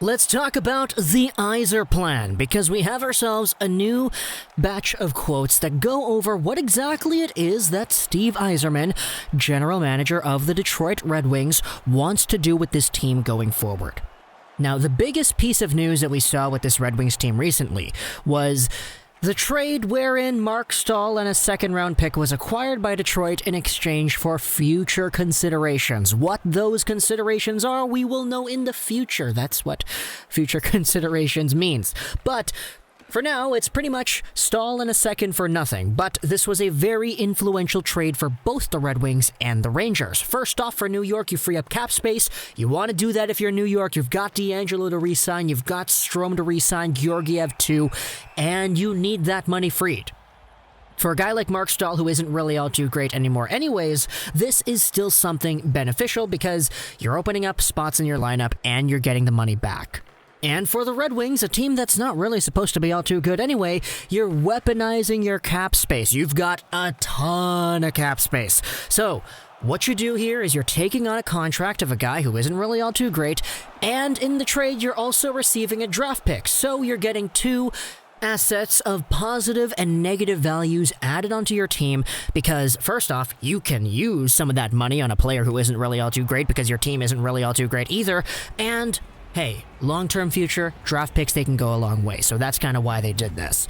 Let's talk about the Yzer plan, because we have ourselves a new batch of quotes that go over what exactly it is that Steve Yzerman, general manager of the Detroit Red Wings, wants to do with this team going forward. Now, the biggest piece of news that we saw with this Red Wings team recently was the trade wherein Marc Staal and a second-round pick was acquired by Detroit in exchange for future considerations. What those considerations are, we will know in the future. That's what future considerations means. But for now, it's pretty much Staal and a second for nothing. But this was a very influential trade for both the Red Wings and the Rangers. First off, for New York, you free up cap space. You want to do that if you're New York. You've got DeAngelo to re-sign. You've got Strome to re-sign. Georgiev too. And you need that money freed. For a guy like Marc Staal, who isn't really all too great anymore anyways, this is still something beneficial because you're opening up spots in your lineup and you're getting the money back. And for the Red Wings, a team that's not really supposed to be all too good anyway, you're weaponizing your cap space. You've got a ton of cap space. So what you do here is you're taking on a contract of a guy who isn't really all too great, and in the trade, you're also receiving a draft pick. So you're getting two assets of positive and negative values added onto your team because, first off, you can use some of that money on a player who isn't really all too great because your team isn't really all too great either, and hey, long-term future, draft picks, they can go a long way, so that's kind of why they did this.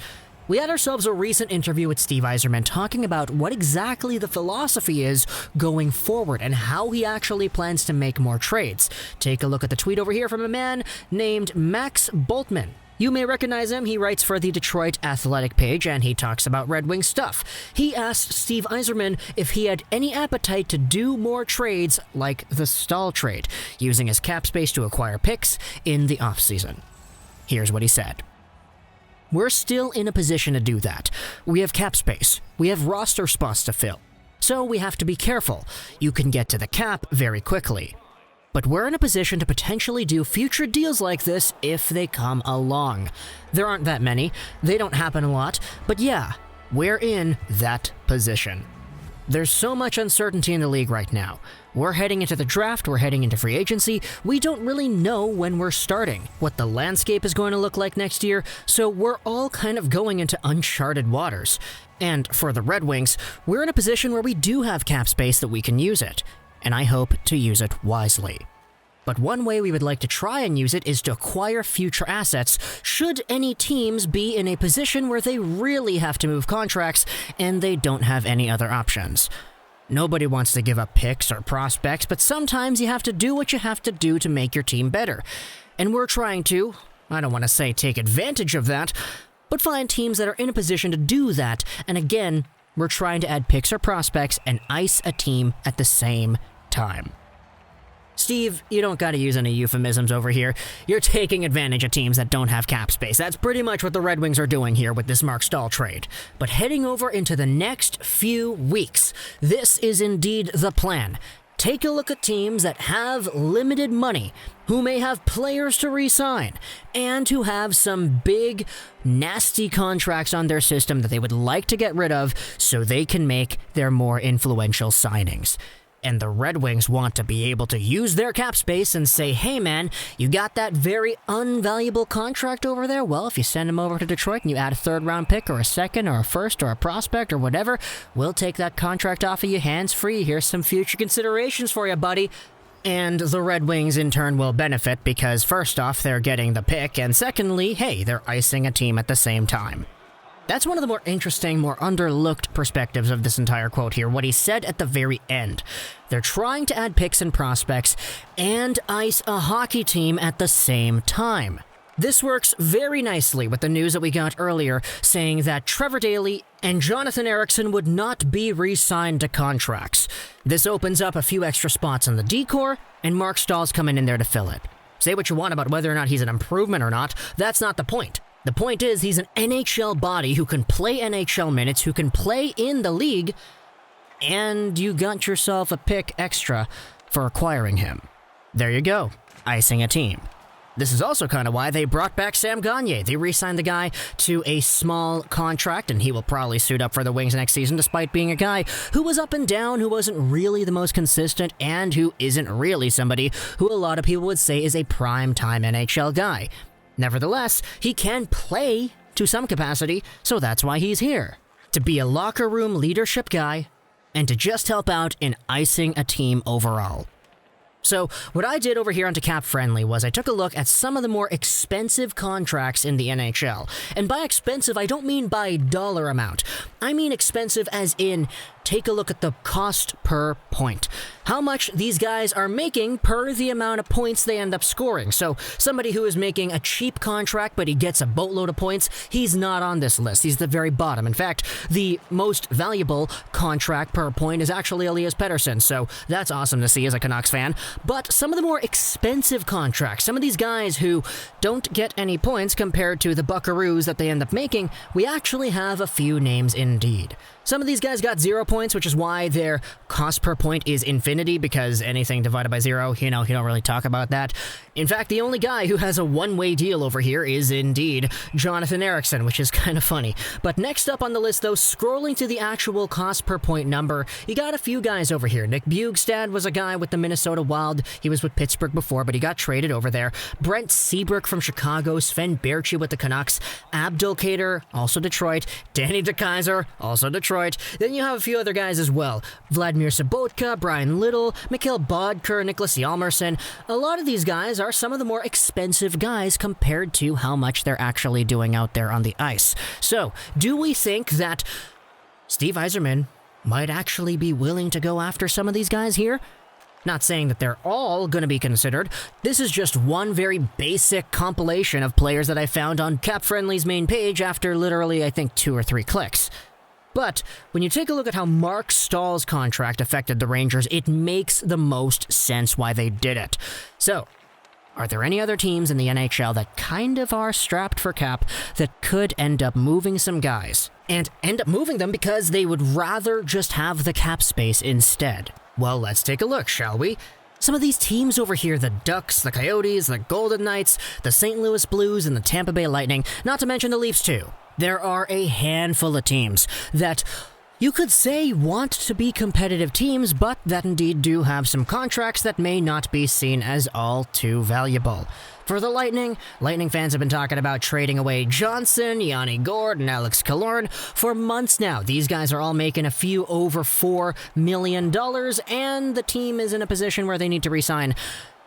We had ourselves a recent interview with Steve Yzerman talking about what exactly the philosophy is going forward and how he actually plans to make more trades. Take a look at the tweet over here from a man named Max Boltman. You may recognize him. He writes for the Detroit Athletic page, and he talks about Red Wing stuff. He asked Steve Yzerman if he had any appetite to do more trades like the Staal trade, using his cap space to acquire picks in the offseason. Here's what he said. We're still in a position to do that. We have cap space. We have roster spots to fill. So we have to be careful. You can get to the cap very quickly. But we're in a position to potentially do future deals like this if they come along. There aren't that many, they don't happen a lot, but yeah, we're in that position. There's so much uncertainty in the league right now. We're heading into the draft, we're heading into free agency, we don't really know when we're starting, what the landscape is going to look like next year, so we're all kind of going into uncharted waters. And for the Red Wings, we're in a position where we do have cap space that we can use it. And I hope to use it wisely. But one way we would like to try and use it is to acquire future assets should any teams be in a position where they really have to move contracts and they don't have any other options. Nobody wants to give up picks or prospects, but sometimes you have to do what you have to do to make your team better. And we're trying to, I don't want to say take advantage of that, but find teams that are in a position to do that. And again, we're trying to add picks or prospects and ice a team at the same time. Steve, you don't gotta use any euphemisms over here. You're taking advantage of teams that don't have cap space. That's pretty much what the Red Wings are doing here with this Marc Staal trade. But heading over into the next few weeks, this is indeed the plan. Take a look at teams that have limited money, who may have players to re-sign, and who have some big, nasty contracts on their system that they would like to get rid of so they can make their more influential signings. And the Red Wings want to be able to use their cap space and say, hey man, you got that very unvaluable contract over there? Well, if you send him over to Detroit and you add a third-round pick or a second or a first or a prospect or whatever, we'll take that contract off of you hands-free. Here's some future considerations for you, buddy. And the Red Wings in turn will benefit because first off, they're getting the pick, and secondly, hey, they're icing a team at the same time. That's one of the more interesting, more underlooked perspectives of this entire quote here, what he said at the very end. They're trying to add picks and prospects and ice a hockey team at the same time. This works very nicely with the news that we got earlier saying that Trevor Daley and Jonathan Ericsson would not be re-signed to contracts. This opens up a few extra spots in the D-Corps, and Marc Staal's coming in there to fill it. Say what you want about whether or not he's an improvement or not, that's not the point. The point is, he's an NHL body who can play NHL minutes, who can play in the league, and you got yourself a pick extra for acquiring him. There you go, icing a team. This is also kind of why they brought back Sam Gagner. They re-signed the guy to a small contract, and he will probably suit up for the Wings next season, despite being a guy who was up and down, who wasn't really the most consistent, and who isn't really somebody who a lot of people would say is a prime-time NHL guy. Nevertheless, he can play to some capacity, so that's why he's here. To be a locker room leadership guy, and to just help out in icing a team overall. So, what I did over here onto Cap Friendly was I took a look at some of the more expensive contracts in the NHL. And by expensive, I don't mean by dollar amount. I mean expensive as in, take a look at the cost per point. How much these guys are making per the amount of points they end up scoring. So, somebody who is making a cheap contract but he gets a boatload of points, he's not on this list. He's the very bottom. In fact, the most valuable contract per point is actually Elias Pettersson, so that's awesome to see as a Canucks fan. But some of the more expensive contracts, some of these guys who don't get any points compared to the buckaroos that they end up making, we actually have a few names indeed. Some of these guys got 0 points, which is why their cost per point is infinity, because anything divided by 0, you don't really talk about that. In fact, the only guy who has a one-way deal over here is indeed Jonathan Ericsson, which is kind of funny. But next up on the list, though, scrolling to the actual cost per point number, you got a few guys over here. Nick Bjugstad was a guy with the Minnesota Wild. He was with Pittsburgh before, but he got traded over there. Brent Seabrook from Chicago, Sven Baertschi with the Canucks, Abdul Kader, also Detroit, Danny DeKeyser, also Detroit. Then you have a few other guys as well. Vladimir Sobotka, Brian Little, Mikhail Bodker, Nicholas Hjalmarsson. A lot of these guys are some of the more expensive guys compared to how much they're actually doing out there on the ice. So, do we think that Steve Yzerman might actually be willing to go after some of these guys here? Not saying that they're all going to be considered. This is just one very basic compilation of players that I found on Cap Friendly's main page after literally, I think, 2 or 3 clicks. But when you take a look at how Marc Staal's contract affected the Rangers, it makes the most sense why they did it. So, are there any other teams in the NHL that kind of are strapped for cap that could end up moving some guys? And end up moving them because they would rather just have the cap space instead? Well, let's take a look, shall we? Some of these teams over here, the Ducks, the Coyotes, the Golden Knights, the St. Louis Blues, and the Tampa Bay Lightning, not to mention the Leafs too. There are a handful of teams that you could say want to be competitive teams, but that indeed do have some contracts that may not be seen as all too valuable. For the Lightning fans have been talking about trading away Johnson, Yanni Gourde, and Alex Killorn for months now. These guys are all making a few over $4 million, and the team is in a position where they need to re-sign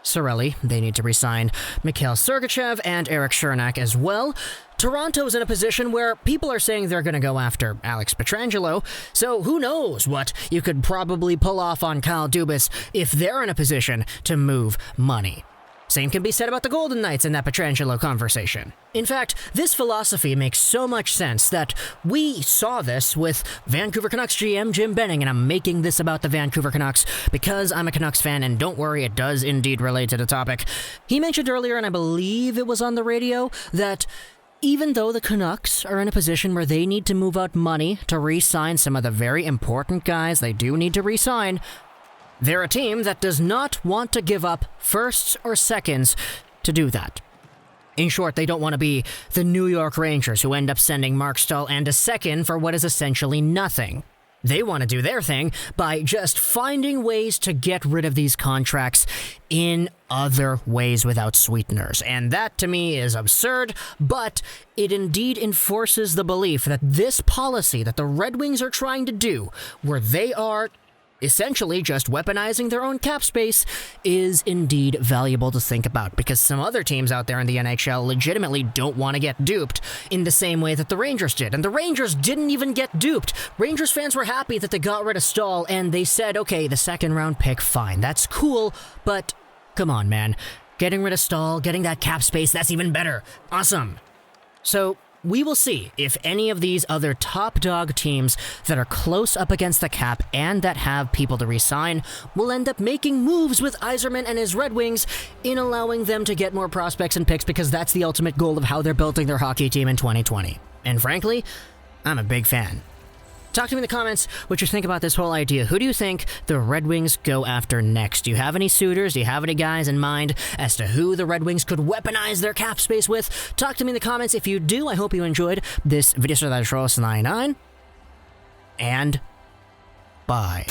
Cirelli, they need to re-sign Mikhail Sergachev and Eric Chernak as well. Toronto's in a position where people are saying they're going to go after Alex Pietrangelo, so who knows what you could probably pull off on Kyle Dubas if they're in a position to move money. Same can be said about the Golden Knights in that Pietrangelo conversation. In fact, this philosophy makes so much sense that we saw this with Vancouver Canucks GM Jim Benning, and I'm making this about the Vancouver Canucks because I'm a Canucks fan, and don't worry, it does indeed relate to the topic. He mentioned earlier, and I believe it was on the radio, that even though the Canucks are in a position where they need to move out money to re-sign some of the very important guys they do need to re-sign, they're a team that does not want to give up firsts or seconds to do that. In short, they don't want to be the New York Rangers who end up sending Marc Staal and a second for what is essentially nothing. They want to do their thing by just finding ways to get rid of these contracts in other ways without sweeteners. And that, to me, is absurd, but it indeed enforces the belief that this policy that the Red Wings are trying to do, where they are essentially just weaponizing their own cap space, is indeed valuable to think about, because some other teams out there in the NHL legitimately don't want to get duped in the same way that the Rangers did. And the Rangers didn't even get duped. Rangers fans were happy that they got rid of Staal, and they said, okay, the second round pick, fine, that's cool, but come on, man. Getting rid of Staal, getting that cap space, that's even better. Awesome. So we will see if any of these other top dog teams that are close up against the cap and that have people to re-sign will end up making moves with Yzerman and his Red Wings in allowing them to get more prospects and picks, because that's the ultimate goal of how they're building their hockey team in 2020. And frankly, I'm a big fan. Talk to me in the comments what you think about this whole idea. Who do you think the Red Wings go after next? Do you have any suitors? Do you have any guys in mind as to who the Red Wings could weaponize their cap space with? Talk to me in the comments. If you do, I hope you enjoyed this video. So that is 99. And bye.